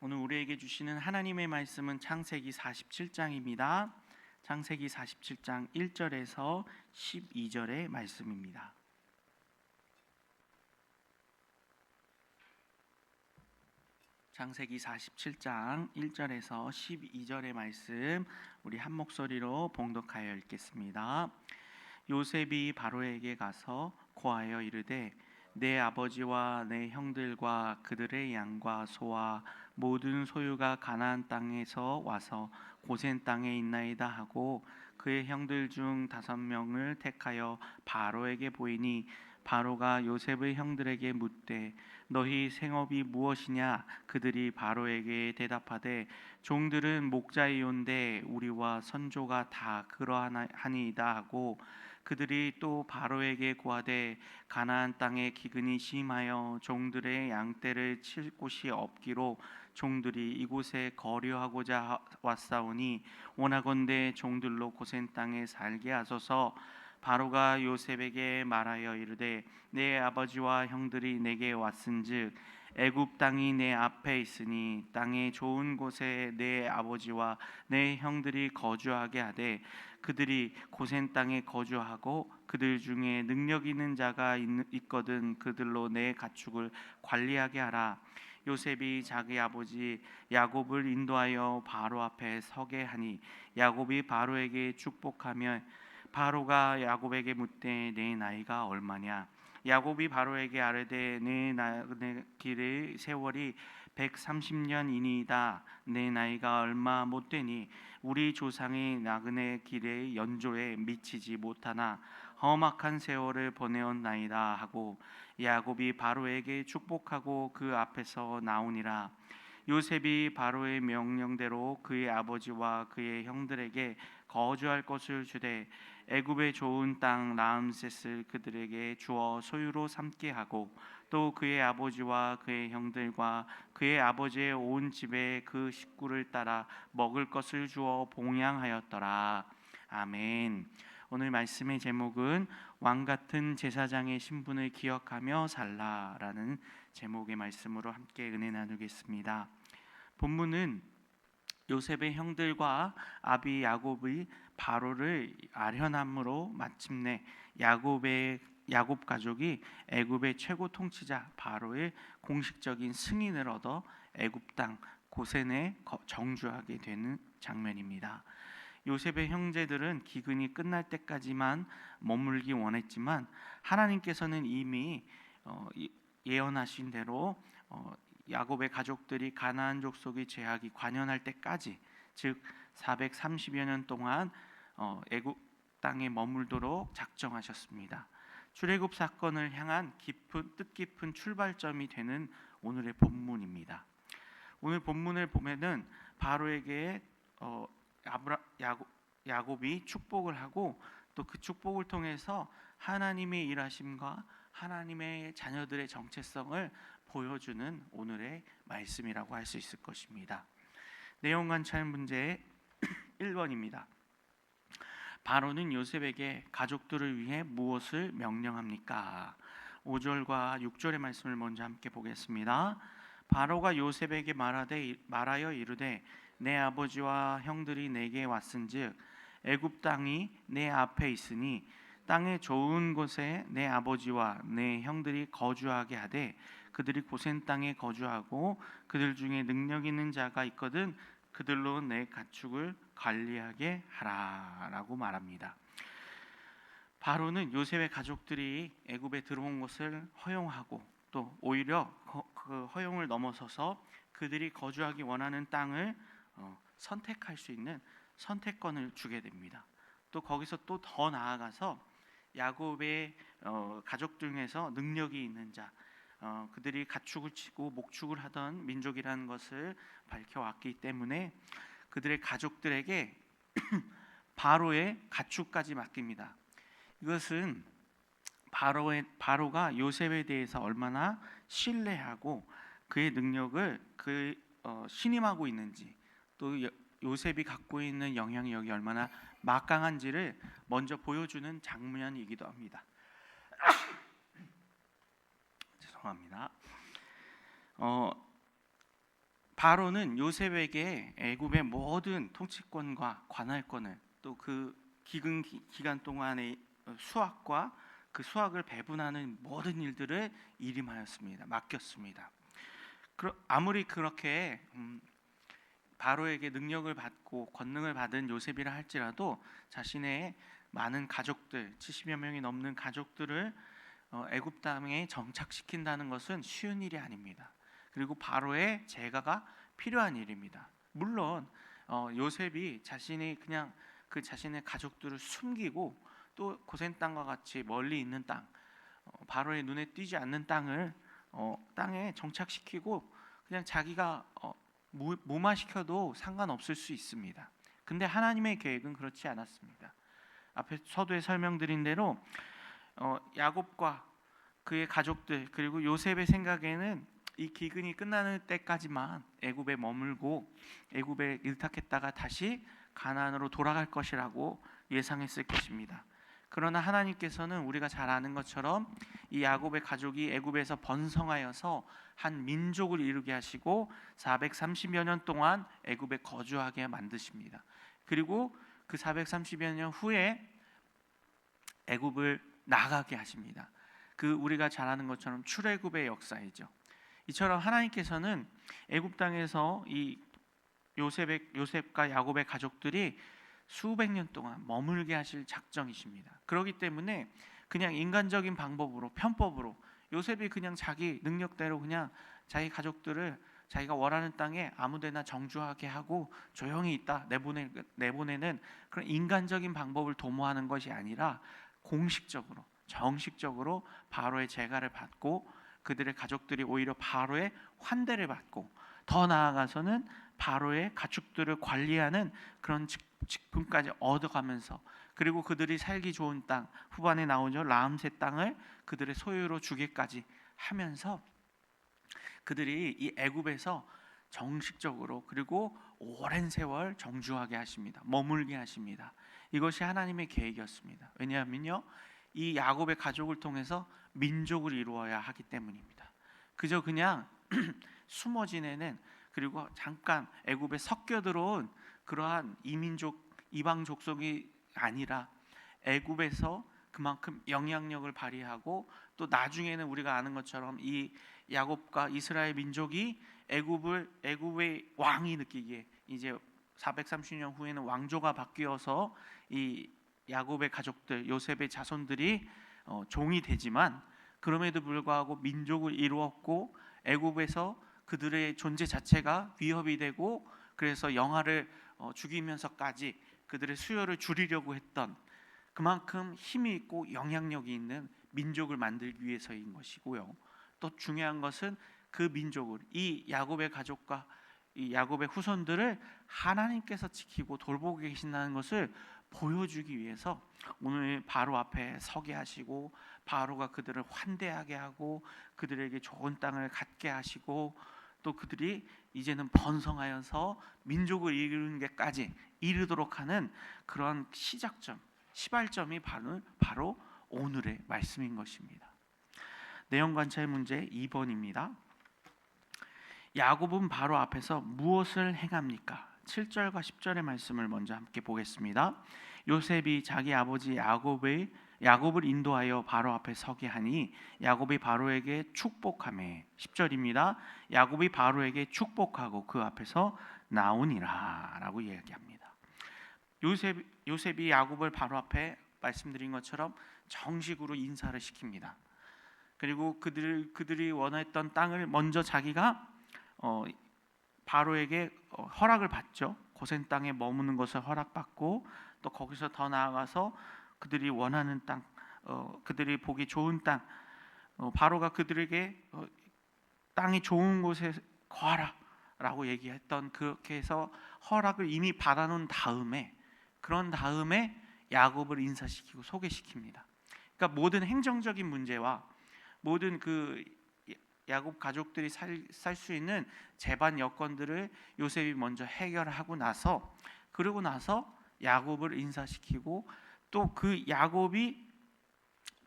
오늘 우리에게 주시는 하나님의 말씀은 창세기 47장입니다. 창세기 47장 1절에서 12절의 말씀입니다. 창세기 47장 1절에서 12절의 말씀 우리 한 목소리로 봉독하여 읽겠습니다. 요셉이 바로에게 가서 고하여 이르되 내 아버지와 내 형들과 그들의 양과 소와 모든 소유가 가나안 땅에서 와서 고센 땅에 있나이다 하고 그의 형들 중 5명을 택하여 바로에게 보이니 바로가 요셉의 형들에게 묻되 너희 생업이 무엇이냐? 그들이 바로에게 대답하되 종들은 목자이온데 우리와 선조가 다 그러하니이다 하고 그들이 또 바로에게 고하되 가나안 땅에 기근이 심하여 종들의 양떼를 칠 곳이 없기로 종들이 이곳에 거류하고자 왔사오니 원하건대 종들로 고센 땅에 살게 하소서. 바로가 요셉에게 말하여 이르되 내 아버지와 형들이 내게 왔은즉 애굽 땅이 내 앞에 있으니 땅의 좋은 곳에 내 아버지와 내 형들이 거주하게 하되 그들이 고센 땅에 거주하고 그들 중에 능력 있는 자가 있거든 그들로 내 가축을 관리하게 하라. 요셉이 자기 아버지 야곱을 인도하여 바로 앞에 서게 하니 야곱이 바로에게 축복하며 바로가 야곱에게 묻되 내 나이가 얼마냐? 야곱이 바로에게 아뢰되 내 길의 세월이 130년이니이다. 내 나이가 얼마 못되니 우리 조상의 나그네 길의 연조에 미치지 못하나 험악한 세월을 보내었나이다 하고 야곱이 바로에게 축복하고 그 앞에서 나오니라. 요셉이 바로의 명령대로 그의 아버지와 그의 형들에게 거주할 것을 주되 애굽의 좋은 땅 라암셋을 그들에게 주어 소유로 삼게 하고 또 그의 아버지와 그의 형들과 그의 아버지의 온 집에 그 식구를 따라 먹을 것을 주어 봉양하였더라. 아멘. 오늘 말씀의 제목은 왕같은 제사장의 신분을 기억하며 살라라는 제목의 말씀으로 함께 은혜 나누겠습니다. 본문은 요셉의 형들과 아비 야곱의 바로를 아련함으로 마침내 야곱 가족이 애굽의 최고 통치자 바로의 공식적인 승인을 얻어 애굽 땅 고센에 정주하게 되는 장면입니다. 요셉의 형제들은 기근이 끝날 때까지만 머물기 원했지만 하나님께서는 이미 예언하신 대로 야곱의 가족들이 가나안 족속의 제약이 관연할 때까지 즉 430여 년 동안 애굽 땅에 머물도록 작정하셨습니다. 출애굽 사건을 향한 뜻깊은 출발점이 되는 오늘의 본문입니다. 오늘 본문을 보면은 바로에게 야곱이 축복을 하고 또 그 축복을 통해서 하나님의 일하심과 하나님의 자녀들의 정체성을 보여주는 오늘의 말씀이라고 할 수 있을 것입니다. 내용 관찰 문제 1번입니다. 바로는 요셉에게 가족들을 위해 무엇을 명령합니까? 5절과 6절의 말씀을 먼저 함께 보겠습니다. 바로가 요셉에게 말하여 이르되 내 아버지와 형들이 내게 왔은즉 애굽 땅이 내 앞에 있으니 땅의 좋은 곳에 내 아버지와 내 형들이 거주하게 하되 그들이 고센 땅에 거주하고 그들 중에 능력 있는 자가 있거든 그들로 내 가축을 관리하게 하라라고 말합니다. 바로는 요셉의 가족들이 애굽에 들어온 것을 허용하고 또 오히려 그 허용을 넘어서서 그들이 거주하기 원하는 땅을 선택할 수 있는 선택권을 주게 됩니다. 또 거기서 또 더 나아가서 야곱의 가족 중에서 능력이 있는 자 그들이 가축을 치고 목축을 하던 민족이라는 것을 밝혀왔기 때문에 그들의 가족들에게 바로의 가축까지 맡깁니다. 이것은 바로가 요셉에 대해서 얼마나 신뢰하고 그의 능력을 신임하고 있는지 또 요셉이 갖고 있는 영향력이 얼마나 막강한지를 먼저 보여주는 장면이기도 합니다. 죄송합니다. 바로는 요셉에게 애굽의 모든 통치권과 관할권을, 또 그 기간 동안의 수확과 그 수확을 배분하는 모든 일들을 일임하였습니다. 맡겼습니다. 아무리 그렇게 바로에게 능력을 받고 권능을 받은 요셉이라 할지라도 자신의 많은 가족들, 70여 명이 넘는 가족들을 애굽 땅에 정착시킨다는 것은 쉬운 일이 아닙니다. 그리고 바로의 제가가 필요한 일입니다. 물론 요셉이 자신이 그냥 그 자신의 가족들을 숨기고 또 고센 땅과 같이 멀리 있는 땅, 바로의 눈에 띄지 않는 땅을 땅에 정착시키고 그냥 자기가 무마시켜도 상관없을 수 있습니다. 근데 하나님의 계획은 그렇지 않았습니다. 앞에 서두에 설명드린 대로 야곱과 그의 가족들 그리고 요셉의 생각에는 이 기근이 끝나는 때까지만 애굽에 머물고 애굽에 일탁했다가 다시 가나안으로 돌아갈 것이라고 예상했을 것입니다. 그러나 하나님께서는 우리가 잘 아는 것처럼 이 야곱의 가족이 애굽에서 번성하여서 한 민족을 이루게 하시고 430여 년 동안 애굽에 거주하게 만드십니다. 그리고 그 430여 년 후에 애굽을 나가게 하십니다. 그 우리가 잘 아는 것처럼 출애굽의 역사이죠. 이처럼 하나님께서는 애굽 땅에서 이 요셉과 야곱의 가족들이 수백 년 동안 머물게 하실 작정이십니다. 그렇기 때문에 그냥 인간적인 방법으로, 편법으로 요셉이 그냥 자기 능력대로 그냥 자기 가족들을 자기가 원하는 땅에 아무데나 정주하게 하고 조용히 있다 내보내는 그런 인간적인 방법을 도모하는 것이 아니라 공식적으로, 정식적으로 바로의 제가를 받고 그들의 가족들이 오히려 바로의 환대를 받고 더 나아가서는 바로의 가축들을 관리하는 그런 직분까지 얻어가면서, 그리고 그들이 살기 좋은 땅, 후반에 나오죠, 라암새 땅을 그들의 소유로 주기까지 하면서 그들이 이 애굽에서 정식적으로 그리고 오랜 세월 정주하게 하십니다. 머물게 하십니다. 이것이 하나님의 계획이었습니다. 왜냐하면요, 이 야곱의 가족을 통해서 민족을 이루어야 하기 때문입니다. 그저 그냥 숨어 지내는, 그리고 잠깐 애굽에 섞여 들어온 그러한 이민족, 이방 족속이 아니라 애굽에서 그만큼 영향력을 발휘하고 또 나중에는 우리가 아는 것처럼 이 야곱과 이스라엘 민족이 애굽의 왕이 느끼기에 이제 430년 후에는 왕조가 바뀌어서 이 야곱의 가족들, 요셉의 자손들이 종이 되지만 그럼에도 불구하고 민족을 이루었고 애굽에서 그들의 존재 자체가 위협이 되고 그래서 영아를 죽이면서까지 그들의 수요를 줄이려고 했던, 그만큼 힘이 있고 영향력이 있는 민족을 만들기 위해서인 것이고요. 또 중요한 것은 그 민족을, 이 야곱의 가족과 이 야곱의 후손들을 하나님께서 지키고 돌보고 계신다는 것을 보여주기 위해서 오늘 바로 앞에 서게 하시고 바로가 그들을 환대하게 하고 그들에게 좋은 땅을 갖게 하시고 또 그들이 이제는 번성하여서 민족을 이루는 데까지 이르도록 하는 그런 시작점, 시발점이 바로 오늘의 말씀인 것입니다. 내용 관찰 문제 2번입니다. 야곱은 바로 앞에서 무엇을 행합니까? 7절과 10절의 말씀을 먼저 함께 보겠습니다. 요셉이 자기 아버지 야곱을 인도하여 바로 앞에 서게 하니 야곱이 바로에게 축복하매, 10절입니다. 야곱이 바로에게 축복하고 그 앞에서 나오니라 라고 이야기합니다. 요셉이 야곱을 바로 앞에 말씀드린 것처럼 정식으로 인사를 시킵니다. 그리고 그들이 원했던 땅을 먼저 자기가 바로에게 허락을 받죠. 고센 땅에 머무는 것을 허락받고 또 거기서 더 나아가서 그들이 원하는 땅, 그들이 보기 좋은 땅, 바로가 그들에게 땅이 좋은 곳에 거하라라고 얘기했던, 그렇게 해서 허락을 이미 받아놓은 다음에, 그런 다음에 야곱을 인사시키고 소개시킵니다. 그러니까 모든 행정적인 문제와 모든 그 야곱 가족들이 살 수 있는 재반 여건들을 요셉이 먼저 해결하고 나서, 그러고 나서 야곱을 인사시키고 또 그 야곱이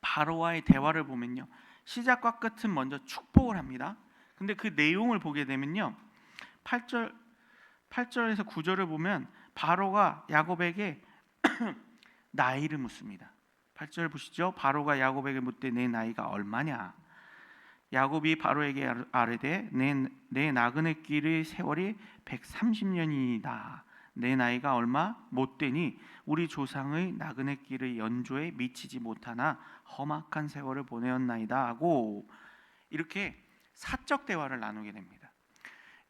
바로와의 대화를 보면요, 시작과 끝은 먼저 축복을 합니다. 근데 그 내용을 보게 되면요, 8절에서 9절을 보면 바로가 야곱에게 나이를 묻습니다. 8절 보시죠. 바로가 야곱에게 묻되 내 나이가 얼마냐? 야곱이 바로에게 아뢰되 내 나그네 길의 세월이 130년이다. 내 나이가 얼마 못 되니 우리 조상의 나그네 길의 연조에 미치지 못하나 험악한 세월을 보내었나이다 하고 이렇게 사적 대화를 나누게 됩니다.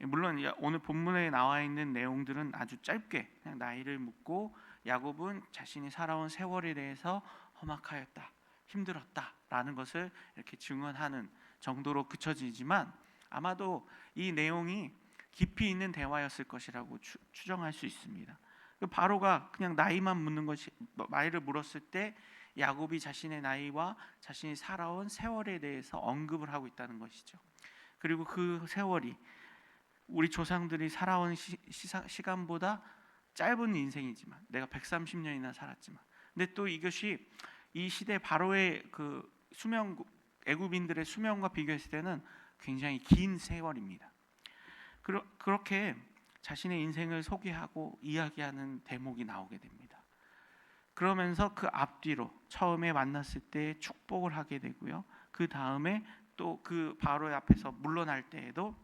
물론 오늘 본문에 나와 있는 내용들은 아주 짧게 그냥 나이를 묻고 야곱은 자신이 살아온 세월에 대해서 험악하였다, 힘들었다라는 것을 이렇게 증언하는 정도로 그쳐지지만 아마도 이 내용이 깊이 있는 대화였을 것이라고 추정할 수 있습니다. 바로가 그냥 나이만 묻는 것이 나이를 물었을 때 야곱이 자신의 나이와 자신이 살아온 세월에 대해서 언급을 하고 있다는 것이죠. 그리고 그 세월이 우리 조상들이 살아온 시간보다 짧은 인생이지만 내가 130년이나 살았지만 근데 또 이것이 이 시대 바로의 그 수명 애굽인들의 수명과 비교했을 때는 굉장히 긴 세월입니다. 그렇게 자신의 인생을 소개하고 이야기하는 대목이 나오게 됩니다. 그러면서 그 앞뒤로 처음에 만났을 때 축복을 하게 되고요. 그 다음에 또 그 바로의 앞에서 물러날 때에도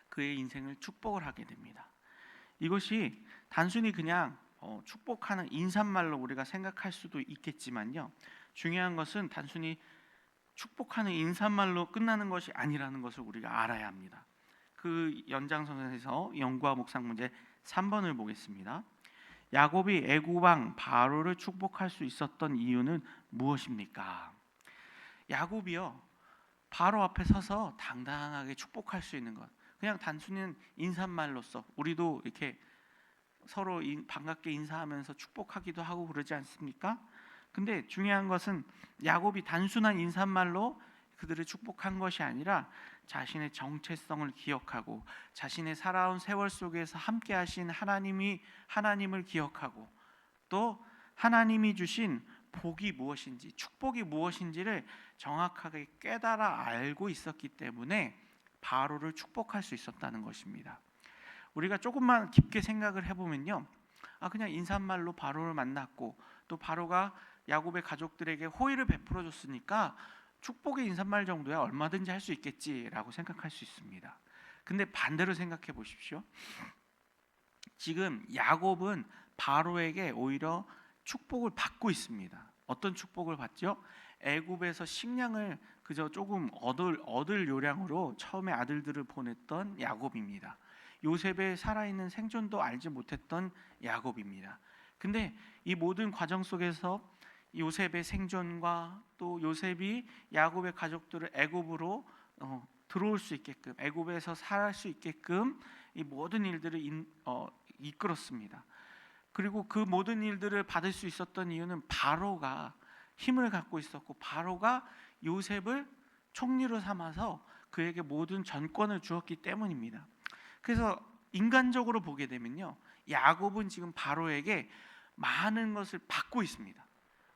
그의 인생을 축복을 하게 됩니다. 이것이 단순히 그냥 축복하는 인사말로 우리가 생각할 수도 있겠지만요. 중요한 것은 단순히 축복하는 인사말로 끝나는 것이 아니라는 것을 우리가 알아야 합니다. 그 연장선에서 연구와 묵상 문제 3번을 보겠습니다. 야곱이 애굽 왕 바로를 축복할 수 있었던 이유는 무엇입니까? 야곱이요 바로 앞에 서서 당당하게 축복할 수 있는 것, 그냥 단순히 인사말로써 우리도 이렇게 서로 반갑게 인사하면서 축복하기도 하고 그러지 않습니까? 근데 중요한 것은 야곱이 단순한 인사말로 그들을 축복한 것이 아니라 자신의 정체성을 기억하고 자신의 살아온 세월 속에서 함께 하신 하나님을 기억하고 또 하나님이 주신 복이 무엇인지 축복이 무엇인지를 정확하게 깨달아 알고 있었기 때문에 바로를 축복할 수 있었다는 것입니다. 우리가 조금만 깊게 생각을 해보면요, 그냥 인사말로 바로를 만났고 또 바로가 야곱의 가족들에게 호의를 베풀어 줬으니까 축복의 인사말 정도야 얼마든지 할 수 있겠지라고 생각할 수 있습니다. 근데 반대로 생각해 보십시오. 지금 야곱은 바로에게 오히려 축복을 받고 있습니다. 어떤 축복을 받죠? 애굽에서 식량을 그저 조금 얻을 요량으로 처음에 아들들을 보냈던 야곱입니다. 요셉의 살아있는 생존도 알지 못했던 야곱입니다. 근데 이 모든 과정 속에서 요셉의 생존과 또 요셉이 야곱의 가족들을 애굽으로 들어올 수 있게끔 애굽에서 살 수 있게끔 이 모든 일들을 이끌었습니다. 그리고 그 모든 일들을 받을 수 있었던 이유는 바로가 힘을 갖고 있었고 바로가 요셉을 총리로 삼아서 그에게 모든 전권을 주었기 때문입니다. 그래서 인간적으로 보게 되면요, 야곱은 지금 바로에게 많은 것을 받고 있습니다.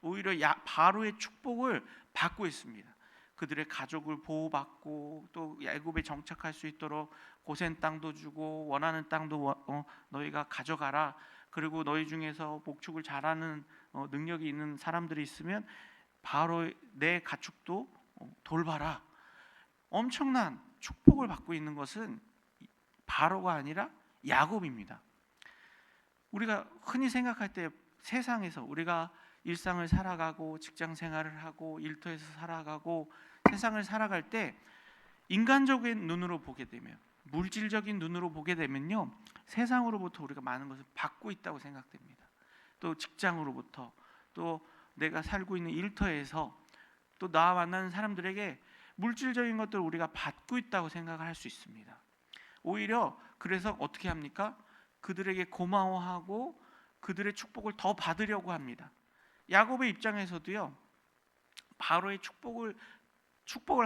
오히려 바로의 축복을 받고 있습니다. 그들의 가족을 보호받고 또 애굽에 정착할 수 있도록 고센 땅도 주고 원하는 땅도 너희가 가져가라. 그리고 너희 중에서 목축을 잘하는 능력이 있는 사람들이 있으면 바로 내 가축도 돌봐라. 엄청난 축복을 받고 있는 것은 바로가 아니라 야곱입니다. 우리가 흔히 생각할 때 세상에서 우리가 일상을 살아가고 직장 생활을 하고 일터에서 살아가고 세상을 살아갈 때 인간적인 눈으로 보게 되면 물질적인 눈으로 보게 되면요, 세상으로부터 우리가 많은 것을 받고 있다고 생각됩니다. 또 직장으로부터 또 내가 살고 있는 일터에서 또 나와 만나는 사람들에게 물질적인 것들을 우리가 받고 있다고 생각을 할 수 있습니다. 오히려 그래서 어떻게 합니까? 그들에게 고마워하고 그들의 축복을 더 받으려고 합니다. 야곱의 입장에서도요, 바로의 축복을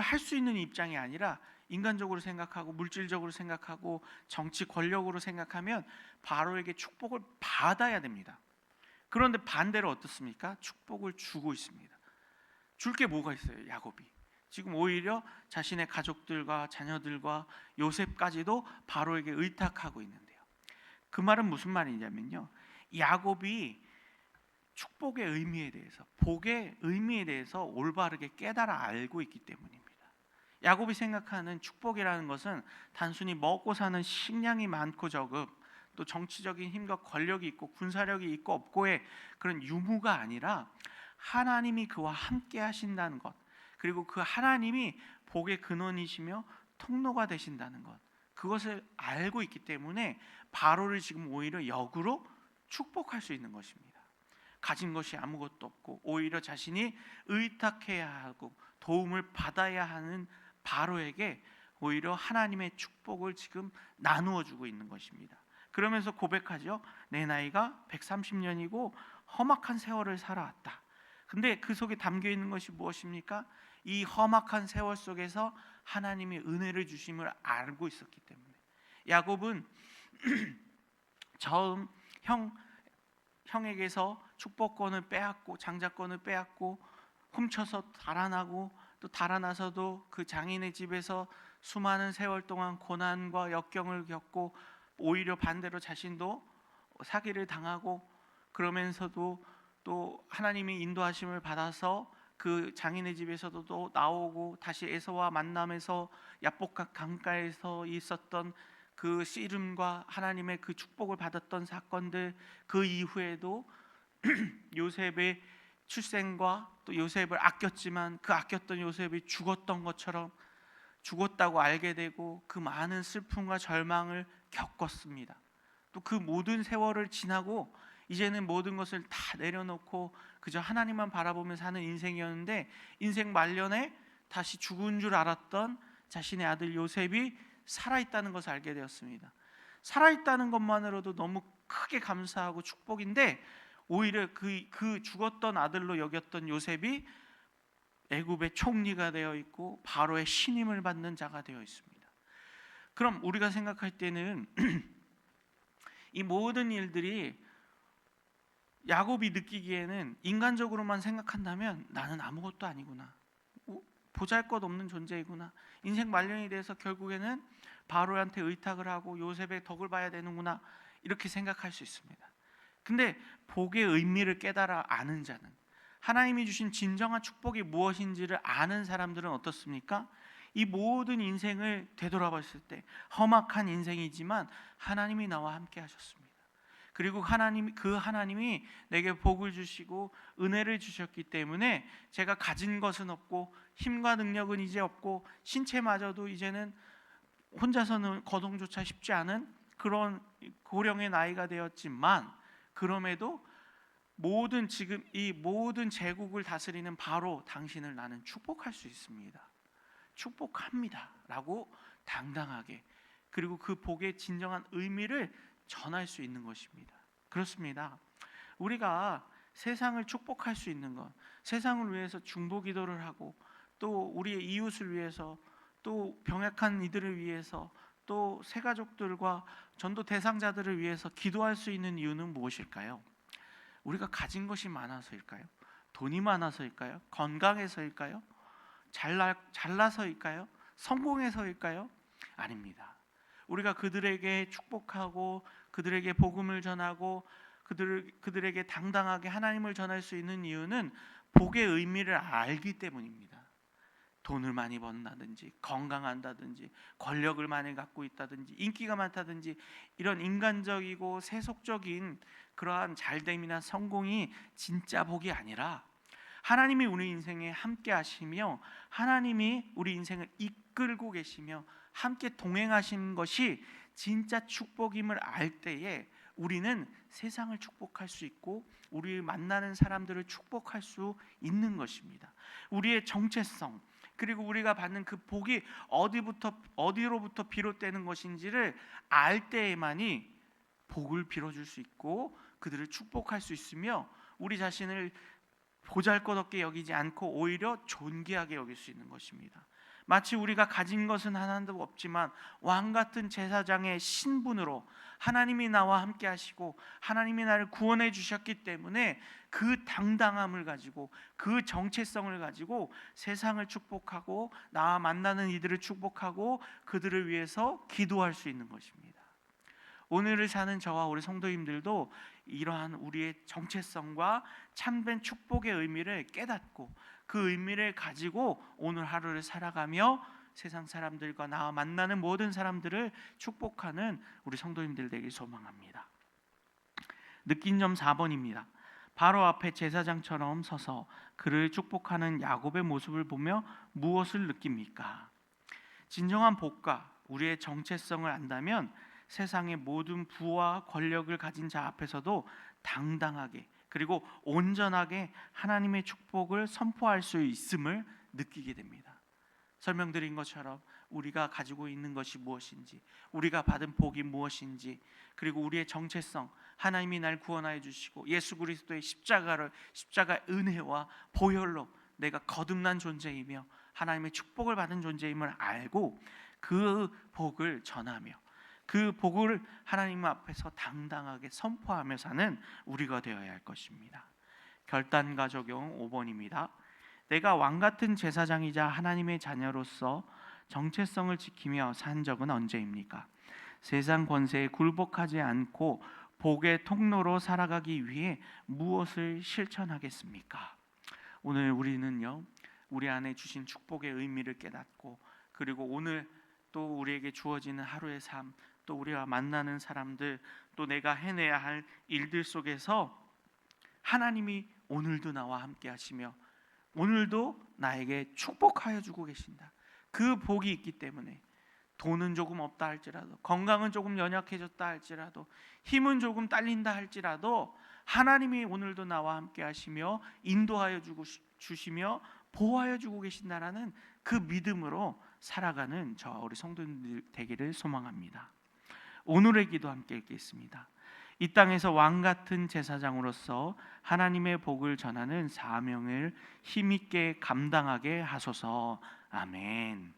할 수 있는 입장이 아니라 인간적으로 생각하고 물질적으로 생각하고 정치 권력으로 생각하면 바로에게 축복을 받아야 됩니다. 그런데 반대로 어떻습니까? 축복을 주고 있습니다. 줄 게 뭐가 있어요, 야곱이? 지금 오히려 자신의 가족들과 자녀들과 요셉까지도 바로에게 의탁하고 있는데요. 그 말은 무슨 말이냐면요, 야곱이 축복의 의미에 대해서, 복의 의미에 대해서 올바르게 깨달아 알고 있기 때문입니다. 야곱이 생각하는 축복이라는 것은 단순히 먹고 사는 식량이 많고 적음, 또 정치적인 힘과 권력이 있고 군사력이 있고 없고의 그런 유무가 아니라 하나님이 그와 함께 하신다는 것, 그리고 그 하나님이 복의 근원이시며 통로가 되신다는 것, 그것을 알고 있기 때문에 바로를 지금 오히려 역으로 축복할 수 있는 것입니다. 가진 것이 아무것도 없고 오히려 자신이 의탁해야 하고 도움을 받아야 하는 바로에게 오히려 하나님의 축복을 지금 나누어 주고 있는 것입니다. 그러면서 고백하죠. 내 나이가 130년이고 험악한 세월을 살아왔다. 근데 그 속에 담겨 있는 것이 무엇입니까? 이 험악한 세월 속에서 하나님이 은혜를 주심을 알고 있었기 때문에 야곱은 처음 형에게서 축복권을 빼앗고 장자권을 빼앗고 훔쳐서 달아나고 또 달아나서도 그 장인의 집에서 수많은 세월 동안 고난과 역경을 겪고 오히려 반대로 자신도 사기를 당하고 그러면서도 또 하나님의 인도하심을 받아서 그 장인의 집에서도 또 나오고 다시 에서와 만남에서 야복각 강가에서 있었던 그 씨름과 하나님의 그 축복을 받았던 사건들, 그 이후에도 요셉의 출생과 또 요셉을 아꼈지만 그 아꼈던 요셉이 죽었던 것처럼 죽었다고 알게 되고 그 많은 슬픔과 절망을 겪었습니다. 또 그 모든 세월을 지나고 이제는 모든 것을 다 내려놓고 그저 하나님만 바라보며 사는 인생이었는데 인생 말년에 다시 죽은 줄 알았던 자신의 아들 요셉이 살아있다는 것을 알게 되었습니다. 살아있다는 것만으로도 너무 크게 감사하고 축복인데 오히려 그 죽었던 아들로 여겼던 요셉이 애굽의 총리가 되어 있고 바로의 신임을 받는 자가 되어 있습니다. 그럼 우리가 생각할 때는 이 모든 일들이 야곱이 느끼기에는 인간적으로만 생각한다면 나는 아무것도 아니구나, 보잘것없는 존재이구나, 인생 말년이 돼서 결국에는 바로한테 의탁을 하고 요셉의 덕을 봐야 되는구나, 이렇게 생각할 수 있습니다. 근데 복의 의미를 깨달아 아는 자는, 하나님이 주신 진정한 축복이 무엇인지를 아는 사람들은 어떻습니까? 이 모든 인생을 되돌아봤을 때 험악한 인생이지만 하나님이 나와 함께 하셨습니다. 그리고 하나님이 내게 복을 주시고 은혜를 주셨기 때문에 제가 가진 것은 없고 힘과 능력은 이제 없고 신체마저도 이제는 혼자서는 거동조차 쉽지 않은 그런 고령의 나이가 되었지만 그럼에도 지금 이 모든 제국을 다스리는 바로 당신을 나는 축복할 수 있습니다. 축복합니다 라고 당당하게, 그리고 그 복의 진정한 의미를 전할 수 있는 것입니다. 그렇습니다. 우리가 세상을 축복할 수 있는 것, 세상을 위해서 중보 기도를 하고 또 우리의 이웃을 위해서 또 병약한 이들을 위해서 또 새가족들과 전도 대상자들을 위해서 기도할 수 있는 이유는 무엇일까요? 우리가 가진 것이 많아서일까요? 돈이 많아서일까요? 건강해서일까요? 잘나서일까요? 성공해서일까요? 아닙니다. 우리가 그들에게 축복하고 그들에게 복음을 전하고 그들에게 당당하게 하나님을 전할 수 있는 이유는 복의 의미를 알기 때문입니다. 돈을 많이 번다든지 건강한다든지 권력을 많이 갖고 있다든지 인기가 많다든지 이런 인간적이고 세속적인 그러한 잘됨이나 성공이 진짜 복이 아니라 하나님이 우리 인생에 함께 하시며 하나님이 우리 인생을 이끌고 계시며 함께 동행하신 것이 진짜 축복임을 알 때에 우리는 세상을 축복할 수 있고 우리 만나는 사람들을 축복할 수 있는 것입니다. 우리의 정체성 그리고 우리가 받는 그 복이 어디로부터 비롯되는 것인지를 알 때에만이 복을 빌어줄 수 있고 그들을 축복할 수 있으며 우리 자신을 보잘것없게 여기지 않고 오히려 존귀하게 여길 수 있는 것입니다. 마치 우리가 가진 것은 하나도 없지만 왕 같은 제사장의 신분으로 하나님이 나와 함께 하시고 하나님이 나를 구원해 주셨기 때문에 그 당당함을 가지고 그 정체성을 가지고 세상을 축복하고 나와 만나는 이들을 축복하고 그들을 위해서 기도할 수 있는 것입니다. 오늘을 사는 저와 우리 성도님들도 이러한 우리의 정체성과 참된 축복의 의미를 깨닫고 그 의미를 가지고 오늘 하루를 살아가며 세상 사람들과 나와 만나는 모든 사람들을 축복하는 우리 성도님들 되길 소망합니다. 느낀 점 4번입니다. 바로 앞에 제사장처럼 서서 그를 축복하는 야곱의 모습을 보며 무엇을 느낍니까? 진정한 복과 우리의 정체성을 안다면 세상의 모든 부와 권력을 가진 자 앞에서도 당당하게 그리고 온전하게 하나님의 축복을 선포할 수 있음을 느끼게 됩니다. 설명드린 것처럼 우리가 가지고 있는 것이 무엇인지, 우리가 받은 복이 무엇인지, 그리고 우리의 정체성, 하나님이 날 구원하여 주시고 예수 그리스도의 십자가의 은혜와 보혈로 내가 거듭난 존재이며 하나님의 축복을 받은 존재임을 알고 그 복을 전하며 그 복을 하나님 앞에서 당당하게 선포하며 사는 우리가 되어야 할 것입니다. 결단과 적용 5번입니다. 내가 왕같은 제사장이자 하나님의 자녀로서 정체성을 지키며 산 적은 언제입니까? 세상 권세에 굴복하지 않고 복의 통로로 살아가기 위해 무엇을 실천하겠습니까? 오늘 우리는요, 우리 안에 주신 축복의 의미를 깨닫고 그리고 오늘 또 우리에게 주어지는 하루의 삶, 또 우리와 만나는 사람들, 또 내가 해내야 할 일들 속에서 하나님이 오늘도 나와 함께 하시며 오늘도 나에게 축복하여 주고 계신다. 그 복이 있기 때문에 돈은 조금 없다 할지라도, 건강은 조금 연약해졌다 할지라도, 힘은 조금 딸린다 할지라도 하나님이 오늘도 나와 함께 하시며 인도하여 주시며 보호하여 주고 계신다라는 그 믿음으로 살아가는 저와 우리 성도님들 되기를 소망합니다. 오늘의 기도 함께 읽겠습니다. 이 땅에서 왕같은 제사장으로서 하나님의 복을 전하는 사명을 힘있게 감당하게 하소서. 아멘.